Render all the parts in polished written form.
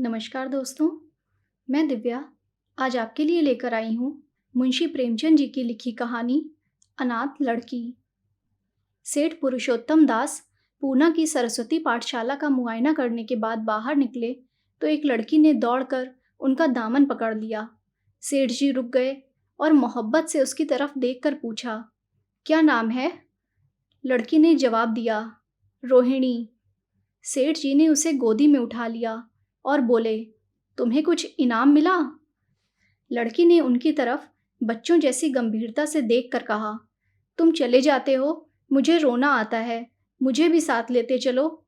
नमस्कार दोस्तों, मैं दिव्या आज आपके लिए लेकर आई हूँ मुंशी प्रेमचंद जी की लिखी कहानी अनाथ लड़की। सेठ पुरुषोत्तम दास पूना की सरस्वती पाठशाला का मुआयना करने के बाद बाहर निकले तो एक लड़की ने दौड़कर उनका दामन पकड़ लिया। सेठ जी रुक गए और मोहब्बत से उसकी तरफ देखकर पूछा, क्या नाम है? लड़की ने जवाब दिया, रोहिणी। सेठ जी ने उसे गोदी में उठा लिया और बोले, तुम्हें कुछ इनाम मिला? लड़की ने उनकी तरफ बच्चों जैसी गंभीरता से देखकर कहा, तुम चले जाते हो, मुझे रोना आता है, मुझे भी साथ लेते चलो।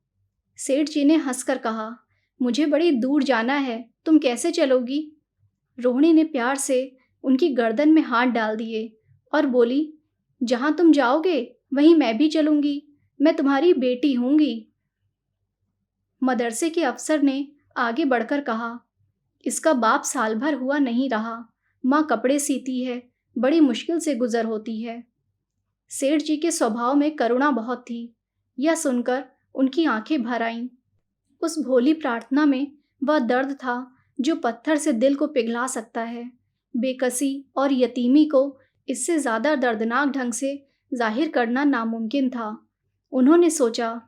सेठ जी ने हंसकर कहा, मुझे बड़ी दूर जाना है, तुम कैसे चलोगी? रोहिणी ने प्यार से उनकी गर्दन में हाथ डाल दिए और बोली, जहाँ तुम जाओगे वहीं मैं भी चलूंगी, मैं तुम्हारी बेटी होंगी। मदरसे के अफसर ने आगे बढ़कर कहा, इसका बाप साल भर हुआ नहीं रहा, माँ कपड़े सीती है, बड़ी मुश्किल से गुजर होती है। सेठ जी के स्वभाव में करुणा बहुत थी। यह सुनकर उनकी आंखें भर आईं। उस भोली प्रार्थना में वह दर्द था जो पत्थर से दिल को पिघला सकता है। बेकसी और यतीमी को इससे ज़्यादा दर्दनाक ढंग से जाहिर करना नामुमकिन था। उन्होंने सोचा,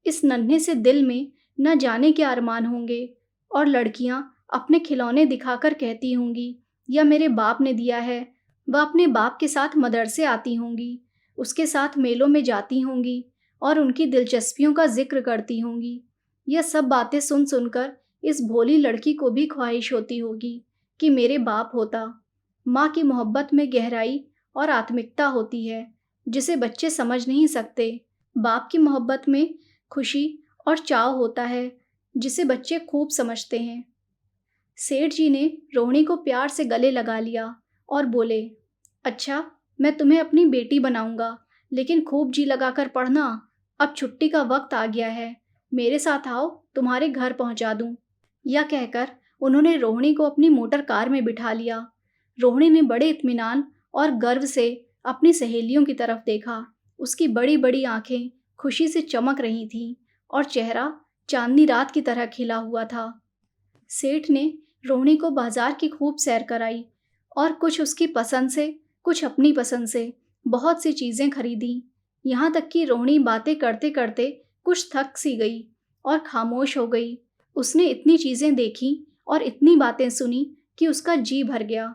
इस नन्हे से दिल में न जाने क्या अरमान होंगे और लड़कियां अपने खिलौने दिखाकर कहती होंगी, यह मेरे बाप ने दिया है। वह अपने बाप के साथ मदरसे आती होंगी, उसके साथ मेलों में जाती होंगी और उनकी दिलचस्पियों का जिक्र करती होंगी। यह सब बातें सुन सुनकर इस भोली लड़की को भी ख्वाहिश होती होगी कि मेरे बाप होता। माँ की मोहब्बत में गहराई और आत्मिकता होती है जिसे बच्चे समझ नहीं सकते। बाप की मोहब्बत में खुशी और चाव होता है जिसे बच्चे खूब समझते हैं। सेठ जी ने रोहिणी को प्यार से गले लगा लिया और बोले, अच्छा, मैं तुम्हें अपनी बेटी बनाऊंगा, लेकिन खूब जी लगाकर पढ़ना। अब छुट्टी का वक्त आ गया है, मेरे साथ आओ, तुम्हारे घर पहुंचा दूं। यह कहकर उन्होंने रोहिणी को अपनी मोटर कार में बिठा लिया। रोहिणी ने बड़े इत्मीनान और गर्व से अपनी सहेलियों की तरफ देखा। उसकी बड़ी बड़ी आंखें खुशी से चमक रही थीं और चेहरा चांदनी रात की तरह खिला हुआ था। सेठ ने रोहिणी को बाजार की खूब सैर कराई और कुछ उसकी पसंद से, कुछ अपनी पसंद से बहुत सी चीज़ें खरीदी। यहाँ तक कि रोहिणी बातें करते करते कुछ थक सी गई और खामोश हो गई। उसने इतनी चीज़ें देखी और इतनी बातें सुनी कि उसका जी भर गया।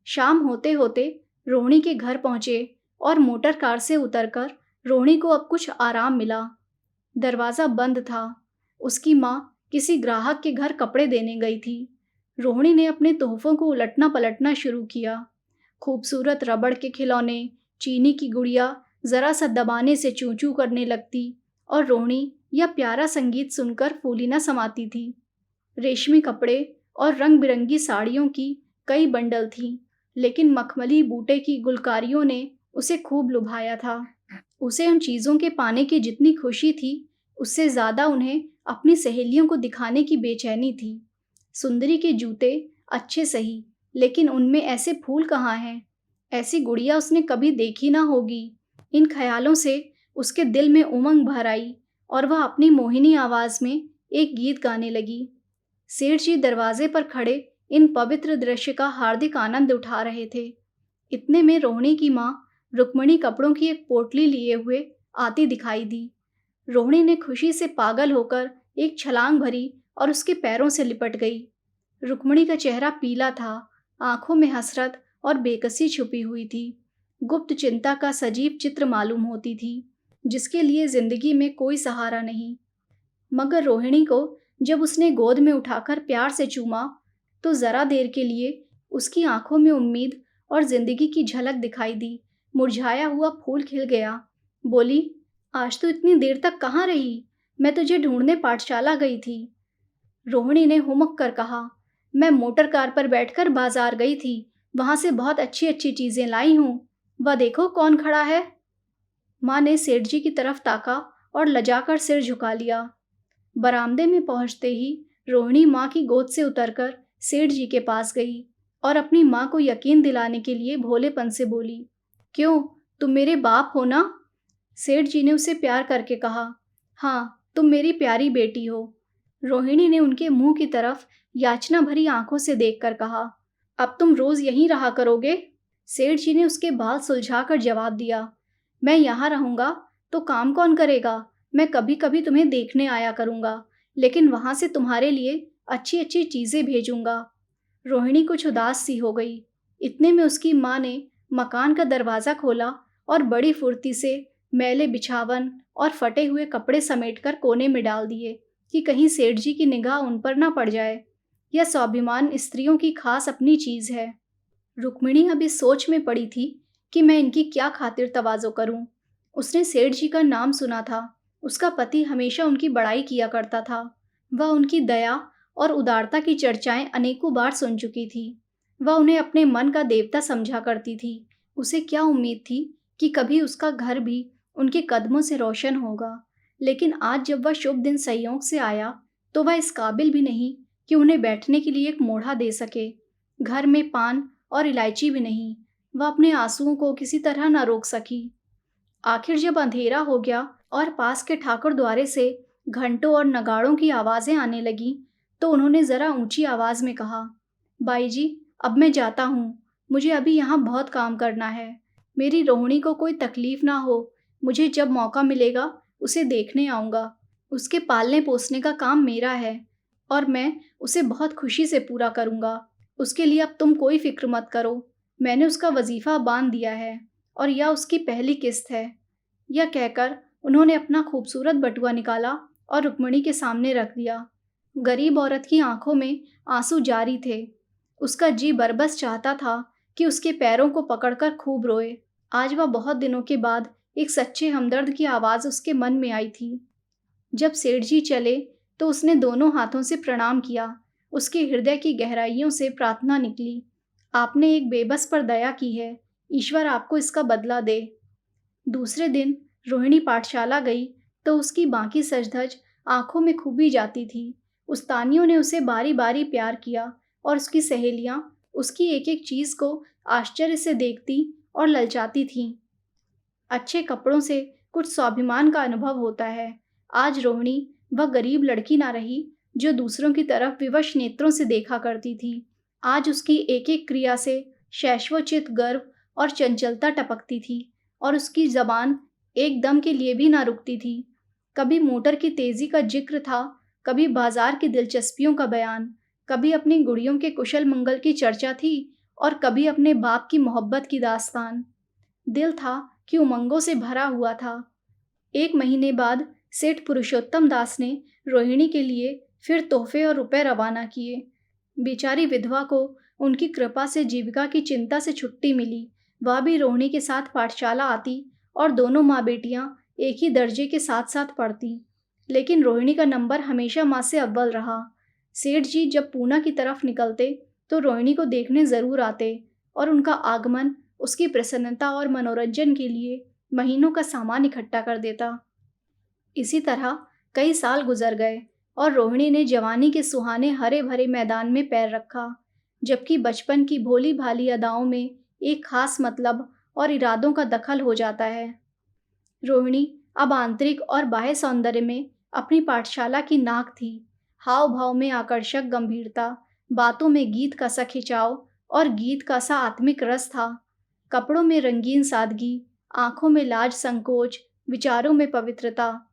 शाम होते होते रोहिणी के घर पहुँचे और मोटर कार से उतरकर रोहिणी को अब कुछ आराम मिला। दरवाज़ा बंद था। उसकी माँ किसी ग्राहक के घर कपड़े देने गई थी। रोहिणी ने अपने तोहफों को उलटना पलटना शुरू किया। खूबसूरत रबड़ के खिलौने, चीनी की गुड़िया ज़रा सा दबाने से चूं चूं करने लगती और रोहिणी यह प्यारा संगीत सुनकर फूली न समाती थी। रेशमी कपड़े और रंग बिरंगी साड़ियों की कई बंडल थीं, लेकिन मखमली बूटे की गुलकारियों ने उसे खूब लुभाया था। उसे उन चीज़ों के पाने की जितनी खुशी थी, उससे ज़्यादा उन्हें अपनी सहेलियों को दिखाने की बेचैनी थी। सुंदरी के जूते अच्छे सही, लेकिन उनमें ऐसे फूल कहाँ हैं? ऐसी गुड़िया उसने कभी देखी ना होगी। इन ख्यालों से उसके दिल में उमंग भर आई और वह अपनी मोहिनी आवाज़ में एक गीत गाने लगी। सेठ जी दरवाजे पर खड़े इन पवित्र दृश्य का हार्दिक आनंद उठा रहे थे। इतने में रोहिणी की माँ रुक्मणी कपड़ों की एक पोटली लिए हुए आती दिखाई दी। रोहिणी ने खुशी से पागल होकर एक छलांग भरी और उसके पैरों से लिपट गई। रुक्मणी का चेहरा पीला था, आंखों में हसरत और बेकसी छुपी हुई थी। गुप्त चिंता का सजीव चित्र मालूम होती थी, जिसके लिए जिंदगी में कोई सहारा नहीं। मगर रोहिणी को जब उसने गोद में उठाकर प्यार से चूमा तो ज़रा देर के लिए उसकी आंखों में उम्मीद और जिंदगी की झलक दिखाई दी। मुरझाया हुआ फूल खिल गया। बोली, आज तो इतनी देर तक कहाँ रही? मैं तुझे ढूंढने पाठशाला गई थी। रोहिणी ने हुमक कर कहा, मैं मोटर कार पर बैठकर बाजार गई थी, वहां से बहुत अच्छी अच्छी चीजें लाई हूँ। वह देखो कौन खड़ा है। माँ ने सेठ जी की तरफ ताका और लजाकर सिर झुका लिया। बरामदे में पहुंचते ही रोहिणी माँ की गोद से उतरकर सेठ जी के पास गई और अपनी माँ को यकीन दिलाने के लिए भोलेपन से बोली, क्यों, तुम मेरे बाप हो ना? सेठ जी ने उसे प्यार करके कहा, हाँ, तुम मेरी प्यारी बेटी हो। रोहिणी ने उनके मुंह की तरफ याचना भरी आंखों से देखकर कहा, अब तुम रोज यहीं रहा करोगे? सेठ जी ने उसके बाल सुलझाकर जवाब दिया, मैं यहाँ रहूंगा तो काम कौन करेगा? मैं कभी कभी तुम्हें देखने आया करूंगा, लेकिन वहां से तुम्हारे लिए अच्छी अच्छी चीजें भेजूंगा। रोहिणी कुछ उदास सी हो गई। इतने में उसकी माँ ने मकान का दरवाज़ा खोला और बड़ी फुर्ती से मैले बिछावन और फटे हुए कपड़े समेटकर कोने में डाल दिए कि कहीं सेठ जी की निगाह उन पर ना पड़ जाए। यह स्वाभिमान स्त्रियों की खास अपनी चीज़ है। रुक्मिणी अब इस सोच में पड़ी थी कि मैं इनकी क्या खातिर तवाज़ो करूं। उसने सेठ जी का नाम सुना था। उसका पति हमेशा उनकी बड़ाई किया करता था। वह उनकी दया और उदारता की चर्चाएं अनेकों बार सुन चुकी थी। वह उन्हें अपने मन का देवता समझा करती थी। उसे क्या उम्मीद थी कि कभी उसका घर भी उनके कदमों से रोशन होगा। लेकिन आज जब वह शुभ दिन संयोग से आया तो वह इस काबिल भी नहीं कि उन्हें बैठने के लिए एक मोढ़ा दे सके। घर में पान और इलायची भी नहीं। वह अपने आंसुओं को किसी तरह न रोक सकी। आखिर जब अंधेरा हो गया और पास के ठाकुर द्वारे से घंटों और नगाड़ों की आवाज़ें आने लगीं, तो उन्होंने ज़रा ऊंची आवाज़ में कहा, बाई जी, अब मैं जाता हूँ। मुझे अभी यहाँ बहुत काम करना है। मेरी रोहिणी को कोई तकलीफ ना हो। मुझे जब मौका मिलेगा उसे देखने आऊँगा। उसके पालने पोसने का काम मेरा है और मैं उसे बहुत खुशी से पूरा करूँगा। उसके लिए अब तुम कोई फिक्र मत करो। मैंने उसका वजीफ़ा बांध दिया है और यह उसकी पहली किस्त है। यह कहकर उन्होंने अपना खूबसूरत बटुआ निकाला और रुक्मिणी के सामने रख दिया। गरीब औरत की आंखों में आंसू जारी थे। उसका जी बरबस चाहता था कि उसके पैरों को पकड़कर खूब रोए। आज वह बहुत दिनों के बाद एक सच्चे हमदर्द की आवाज़ उसके मन में आई थी। जब सेठ जी चले तो उसने दोनों हाथों से प्रणाम किया। उसके हृदय की गहराइयों से प्रार्थना निकली, आपने एक बेबस पर दया की है। ईश्वर आपको इसका बदला दे। दूसरे दिन रोहिणी पाठशाला गई तो उसकी बाकी सजधज आंखों में खूबी जाती थी। उस्तानियों ने उसे बारी बारी प्यार किया और उसकी सहेलियां उसकी एक एक चीज़ को आश्चर्य से देखती और ललचाती थीं। अच्छे कपड़ों से कुछ स्वाभिमान का अनुभव होता है। आज रोहिणी वह गरीब लड़की ना रही जो दूसरों की तरफ विवश नेत्रों से देखा करती थी। आज उसकी एक एक क्रिया से शैशवोचित गर्व और चंचलता टपकती थी और उसकी जबान एक दम के लिए भी ना रुकती थी। कभी मोटर की तेजी का जिक्र था, कभी बाजार की दिलचस्पियों का बयान, कभी अपनी गुड़ियों के कुशल मंगल की चर्चा थी और कभी अपने बाप की मोहब्बत की दास्तान। दिल था कि उमंगों से भरा हुआ था। एक महीने बाद सेठ पुरुषोत्तम दास ने रोहिणी के लिए फिर तोहफे और रुपए रवाना किए। बेचारी विधवा को उनकी कृपा से जीविका की चिंता से छुट्टी मिली। वह भी रोहिणी के साथ पाठशाला आती और दोनों माँ बेटियां एक ही दर्जे के साथ साथ पढ़ती। लेकिन रोहिणी का नंबर हमेशा माँ से अव्वल रहा। सेठ जी जब पूना की तरफ निकलते तो रोहिणी को देखने ज़रूर आते और उनका आगमन उसकी प्रसन्नता और मनोरंजन के लिए महीनों का सामान इकट्ठा कर देता। इसी तरह कई साल गुजर गए और रोहिणी ने जवानी के सुहाने हरे भरे मैदान में पैर रखा, जबकि बचपन की भोली भाली अदाओं में एक खास मतलब और इरादों का दखल हो जाता है। रोहिणी अब आंतरिक और बाह्य सौंदर्य में अपनी पाठशाला की नाक थी। हाव भाव में आकर्षक गंभीरता, बातों में गीत का सा खिंचाव और गीत का सा आत्मिक रस था। कपड़ों में रंगीन सादगी, आंखों में लाज संकोच, विचारों में पवित्रता।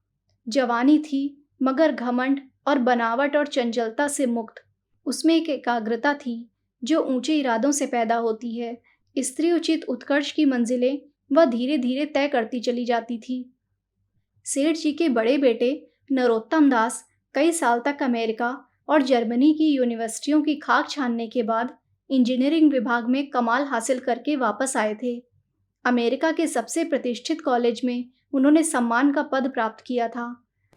जवानी थी मगर घमंड और बनावट और चंचलता से मुक्त। उसमें एक एकाग्रता थी जो ऊंचे इरादों से पैदा होती है। स्त्री उचित उत्कर्ष की मंजिलें वह धीरे धीरे तय करती चली जाती थी। सेठ जी के बड़े बेटे नरोत्तम दास कई साल तक अमेरिका और जर्मनी की यूनिवर्सिटियों की खाक छानने के बाद इंजीनियरिंग विभाग में कमाल हासिल करके वापस आए थे। अमेरिका के सबसे प्रतिष्ठित कॉलेज में उन्होंने सम्मान का पद प्राप्त किया था।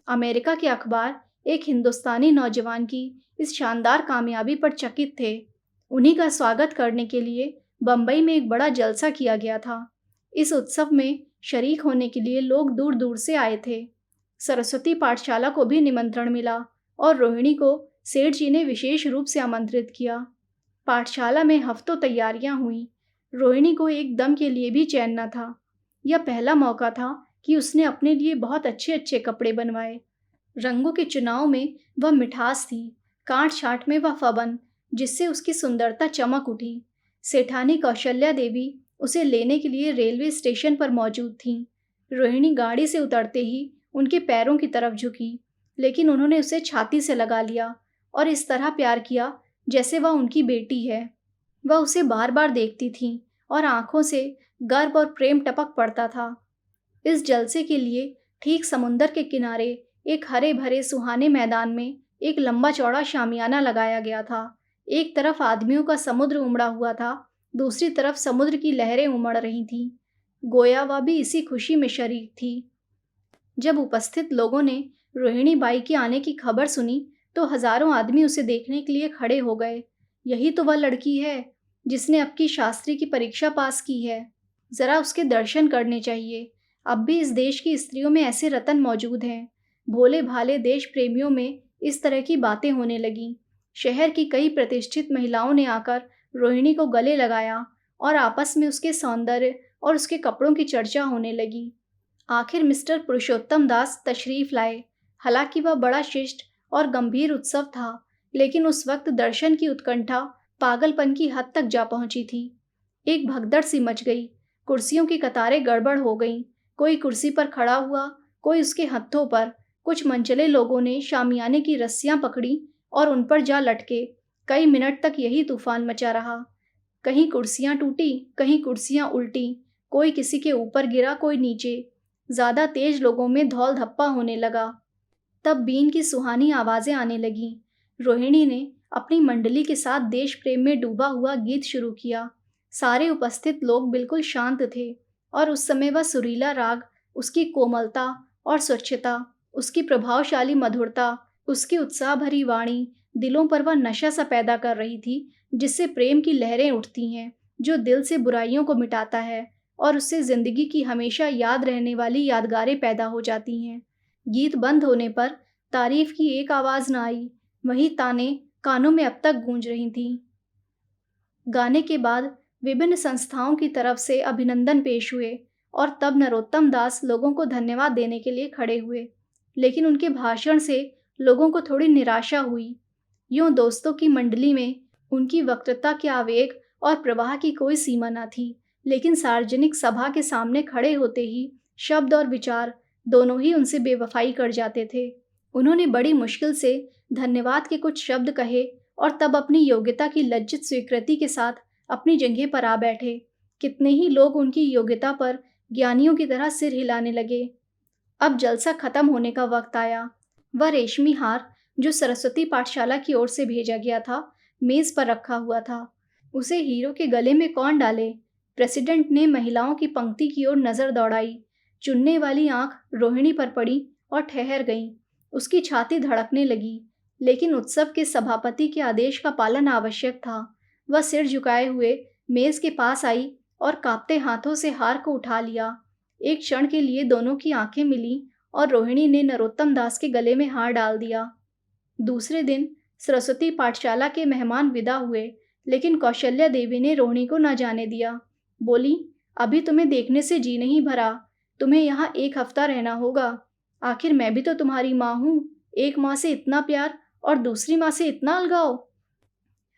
अमेरिका के अखबार एक हिंदुस्तानी नौजवान की इस शानदार कामयाबी पर चकित थे। उन्हीं का स्वागत करने के लिए बम्बई में एक बड़ा जलसा किया गया था। इस उत्सव में शरीक होने के लिए लोग दूर दूर से आए थे। सरस्वती पाठशाला को भी निमंत्रण मिला और रोहिणी को सेठ जी ने विशेष रूप से आमंत्रित किया। पाठशाला में हफ्तों तैयारियां हुई। रोहिणी को एक दम के लिए भी चैन न था। यह पहला मौका था कि उसने अपने लिए बहुत अच्छे अच्छे कपड़े बनवाए। रंगों के चुनाव में वह मिठास थी, काट छाट में वह फबन जिससे उसकी सुंदरता चमक उठी। सेठानी कौशल्या देवी उसे लेने के लिए रेलवे स्टेशन पर मौजूद थीं। रोहिणी गाड़ी से उतरते ही उनके पैरों की तरफ झुकी, लेकिन उन्होंने उसे छाती से लगा लिया और इस तरह प्यार किया जैसे वह उनकी बेटी है। वह उसे बार बार देखती थीं और आंखों से गर्व और प्रेम टपक पड़ता था। इस जलसे के लिए ठीक समुंदर के किनारे एक हरे भरे सुहाने मैदान में एक लंबा चौड़ा शामियाना लगाया गया था। एक तरफ आदमियों का समुद्र उमड़ा हुआ था, दूसरी तरफ समुद्र की लहरें उमड़ रही थीं। गोया वह भी इसी खुशी में शरीक थी। जब उपस्थित लोगों ने रोहिणी बाई के आने की खबर सुनी तो हजारों आदमी उसे देखने के लिए खड़े हो गए। यही तो वह लड़की है जिसने अब की शास्त्री की परीक्षा पास की है। जरा उसके दर्शन करने चाहिए। अब भी इस देश की स्त्रियों में ऐसे रतन मौजूद हैं। भोले भाले देश प्रेमियों में इस तरह की बातें होने लगीं। शहर की कई प्रतिष्ठित महिलाओं ने आकर रोहिणी को गले लगाया और आपस में उसके सौंदर्य और उसके कपड़ों की चर्चा होने लगी। आखिर मिस्टर पुरुषोत्तम दास तशरीफ लाए। हालांकि वह बड़ा शिष्ट और गंभीर उत्सव था, लेकिन उस वक्त दर्शन की उत्कंठा पागलपन की हद तक जा पहुंची थी। एक भगदड़ सी मच गई। कुर्सियों की कतारें गड़बड़ हो गईं। कोई कुर्सी पर खड़ा हुआ, कोई उसके हत्थों पर। कुछ मनचले लोगों ने शामियाने की रस्सियां पकड़ी और उन पर जा लटके। कई मिनट तक यही तूफान मचा रहा। कहीं कुर्सियां टूटी, कहीं कुर्सियां उल्टी। कोई किसी के ऊपर गिरा, कोई नीचे। ज्यादा तेज लोगों में धौल धप्पा होने लगा। तब बीन की सुहानी आवाजें आने लगीं। रोहिणी ने अपनी मंडली के साथ देश प्रेम में डूबा हुआ गीत शुरू किया। सारे उपस्थित लोग बिल्कुल शांत थे और उस समय वह सुरीला राग, उसकी कोमलता और स्वच्छता, उसकी प्रभावशाली मधुरता, उसकी उत्साह भरी वाणी, दिलों पर वह नशा सा पैदा कर रही थी जिससे प्रेम की लहरें उठती हैं, जो दिल से बुराइयों को मिटाता है और उससे जिंदगी की हमेशा याद रहने वाली यादगारें पैदा हो जाती हैं। गीत बंद होने पर तारीफ की एक आवाज न आई। वही ताने कानों में अब तक गूंज रही थीं। गाने के बाद विभिन्न संस्थाओं की तरफ से अभिनंदन पेश हुए और तब नरोत्तम दास लोगों को धन्यवाद देने के लिए खड़े हुए, लेकिन उनके भाषण से लोगों को थोड़ी निराशा हुई। यूं दोस्तों की मंडली में उनकी वक्तृता के आवेग और प्रवाह की कोई सीमा न थी, लेकिन सार्वजनिक सभा के सामने खड़े होते ही शब्द और विचार दोनों ही उनसे बेवफाई कर जाते थे। उन्होंने बड़ी मुश्किल से धन्यवाद के कुछ शब्द कहे और तब अपनी योग्यता की लज्जित स्वीकृति के साथ अपनी जगह पर आ बैठे। कितने ही लोग उनकी योग्यता पर ज्ञानियों की तरह सिर हिलाने लगे। अब जलसा खत्म होने का वक्त आया। वह रेशमी हार जो सरस्वती पाठशाला की ओर से भेजा गया था, मेज पर रखा हुआ था। उसे हीरो के गले में कौन डाले? प्रेसिडेंट ने महिलाओं की पंक्ति की ओर नजर दौड़ाई। चुनने वाली आंख रोहिणी पर पड़ी और ठहर गई। उसकी छाती धड़कने लगी, लेकिन उत्सव के सभापति के आदेश का पालन आवश्यक था। वह सिर झुकाए हुए मेज के पास आई और कांपते हाथों से हार को उठा लिया। एक क्षण के लिए दोनों की आंखें मिली और रोहिणी ने नरोत्तम दास के गले में हार डाल दिया। दूसरे दिन सरस्वती पाठशाला के मेहमान विदा हुए, लेकिन कौशल्या देवी ने रोहिणी को न जाने दिया। बोली, अभी तुम्हें देखने से जी नहीं भरा। तुम्हें यहाँ एक हफ्ता रहना होगा। आखिर मैं भी तो तुम्हारी माँ हूँ। एक माँ से इतना प्यार और दूसरी माँ से इतना अलगाव।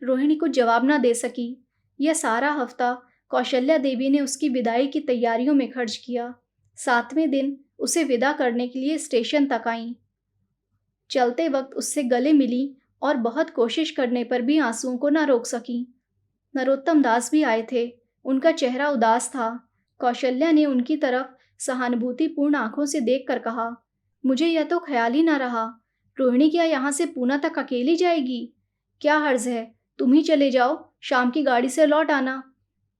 रोहिणी को जवाब न दे सकी। यह सारा हफ्ता कौशल्या देवी ने उसकी विदाई की तैयारियों में खर्च किया। 7वें दिन उसे विदा करने के लिए स्टेशन तक आईं। चलते वक्त उससे गले मिली और बहुत कोशिश करने पर भी आंसुओं को न रोक सकी। नरोत्तम दास भी आए थे। उनका चेहरा उदास था। कौशल्या ने उनकी तरफ सहानुभूतिपूर्ण आंखों से देखकर कहा, मुझे यह तो ख्याल ही ना रहा। रोहिणी क्या यहाँ से पूना तक अकेली जाएगी? क्या हर्ज है, तुम ही चले जाओ, शाम की गाड़ी से लौट आना।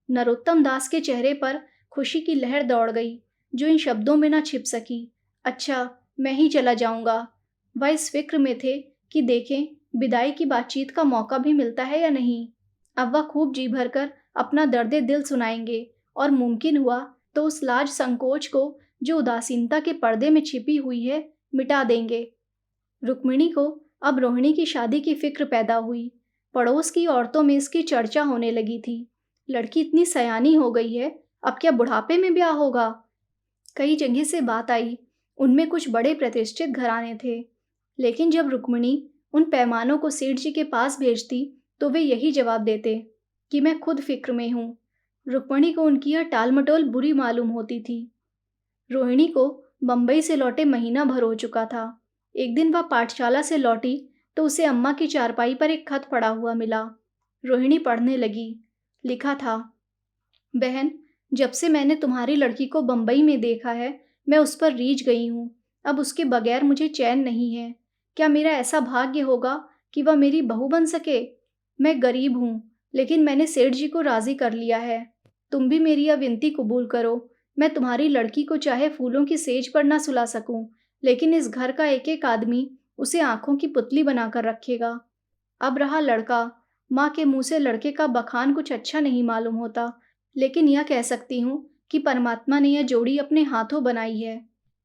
नरोत्तम दास के चेहरे पर खुशी की लहर दौड़ गई, जो इन शब्दों में ना छिप सकी। अच्छा, मैं ही चला जाऊंगा। वह इस फिक्र में थे कि देखें विदाई की बातचीत का मौका भी मिलता है या नहीं। अब वह खूब जी भरकर अपना दर्द दिल सुनाएंगे और मुमकिन हुआ तो उस लाज संकोच को जो उदासीनता के पर्दे में छिपी हुई है मिटा देंगे। रुक्मिणी को अब रोहिणी की शादी की फिक्र पैदा हुई। पड़ोस की औरतों में इसकी चर्चा होने लगी थी। लड़की इतनी सयानी हो गई है, अब क्या बुढ़ापे में ब्याह होगा? कई जगह से बात आई। उनमें कुछ बड़े प्रतिष्ठित घराने थे। लेकिन जब रुक्मिणी उन पैमानों को सेठ जी के पास भेजती तो वे यही जवाब देते कि मैं खुद फिक्र में हूँ। रुक्मिणी को उनकी यह टालमटोल बुरी मालूम होती थी। रोहिणी को बम्बई से लौटे महीना भर हो चुका था। एक दिन वह पाठशाला से लौटी तो उसे अम्मा की चारपाई पर एक खत पड़ा हुआ मिला। रोहिणी पढ़ने लगी। लिखा था, बहन, जब से मैंने तुम्हारी लड़की को बम्बई में देखा है मैं उस पर रीझ गई हूँ। अब उसके बगैर मुझे चैन नहीं है। क्या मेरा ऐसा भाग्य होगा कि वह मेरी बहू बन सके? मैं गरीब हूँ, लेकिन मैंने सेठ जी को राजी कर लिया है। तुम भी मेरी यह विनती कबूल करो। मैं तुम्हारी लड़की को चाहे फूलों की सेज पर ना सुला सकूं, लेकिन इस घर का एक एक आदमी उसे आंखों की पुतली बनाकर रखेगा। अब रहा लड़का, माँ के मुंह से लड़के का बखान कुछ अच्छा नहीं मालूम होता, लेकिन यह कह सकती हूँ कि परमात्मा ने यह जोड़ी अपने हाथों बनाई है।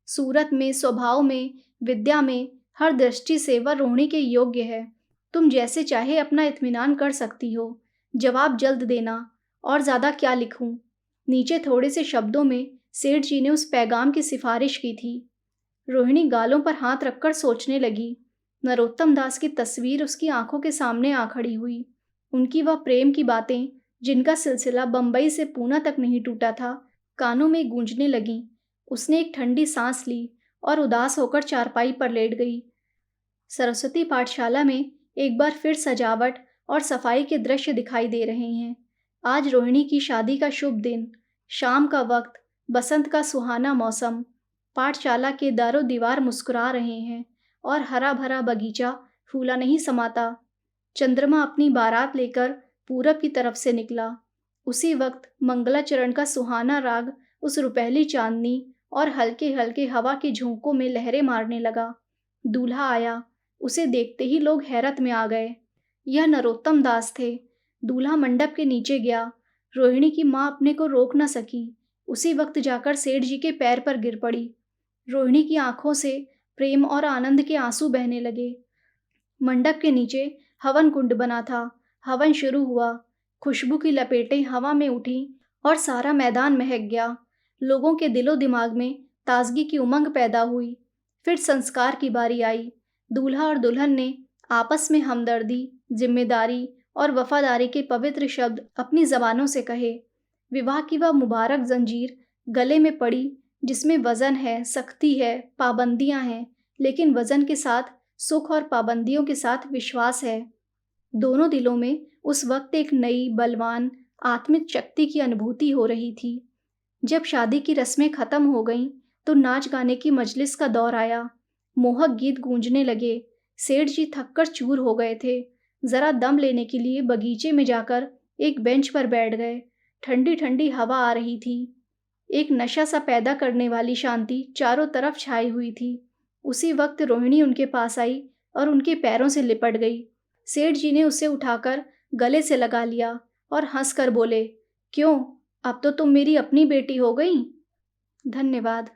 सूरत में, स्वभाव में, विद्या में, हर दृष्टि से वह रोहिणी के योग्य है। तुम जैसे चाहे अपना इत्मीनान कर सकती हो। जवाब जल्द देना। और ज़्यादा क्या लिखूं? नीचे थोड़े से शब्दों में सेठ जी ने उस पैगाम की सिफारिश की थी। रोहिणी गालों पर हाथ रखकर सोचने लगी। नरोत्तम दास की तस्वीर उसकी आंखों के सामने आ खड़ी हुई। उनकी वह प्रेम की बातें, जिनका सिलसिला बम्बई से पूना तक नहीं टूटा था, कानों में गूंजने लगीं। उसने एक ठंडी सांस ली और उदास होकर चारपाई पर लेट गई। सरस्वती पाठशाला में एक बार फिर सजावट और सफाई के दृश्य दिखाई दे रहे हैं। आज रोहिणी की शादी का शुभ दिन, शाम का वक्त, बसंत का सुहाना मौसम। पाठशाला के दारो दीवार मुस्कुरा रहे हैं और हरा भरा बगीचा फूला नहीं समाता। चंद्रमा अपनी बारात लेकर पूरब की तरफ से निकला। उसी वक्त मंगलाचरण का सुहाना राग उस रुपहली चांदनी और हल्के हल्के हवा के झोंकों में लहरें मारने लगा। दूल्हा आया। उसे देखते ही लोग हैरत में आ गए। यह नरोत्तम दास थे। दूल्हा मंडप के नीचे गया। रोहिणी की माँ अपने को रोक न सकी। उसी वक्त जाकर सेठ जी के पैर पर गिर पड़ी। रोहिणी की आंखों से प्रेम और आनंद के आंसू बहने लगे। मंडप के नीचे हवन कुंड बना था। हवन शुरू हुआ। खुशबू की लपेटें हवा में उठी और सारा मैदान महक गया। लोगों के दिलो दिमाग में ताजगी की उमंग पैदा हुई। फिर संस्कार की बारी आई। दूल्हा और दुल्हन ने आपस में हमदर्दी, जिम्मेदारी और वफादारी के पवित्र शब्द अपनी जबानों से कहे। विवाह की वह मुबारक जंजीर गले में पड़ी जिसमें वजन है, सख्ती है, पाबंदियां हैं, लेकिन वजन के साथ सुख और पाबंदियों के साथ विश्वास है। दोनों दिलों में उस वक्त एक नई, बलवान, आत्मिक शक्ति की अनुभूति हो रही थी। जब शादी की रस्में खत्म हो गईं, तो नाच गाने की मजलिस का दौर आया। मोहक गीत गूंजने लगे। सेठ जी थककर चूर हो गए थे। जरा दम लेने के लिए बगीचे में जाकर एक बेंच पर बैठ गए। ठंडी ठंडी हवा आ रही थी। एक नशा सा पैदा करने वाली शांति चारों तरफ छाई हुई थी। उसी वक्त रोहिणी उनके पास आई और उनके पैरों से लिपट गई। सेठ जी ने उसे उठाकर गले से लगा लिया और हंसकर बोले, क्यों, अब तो तुम मेरी अपनी बेटी हो गई। धन्यवाद।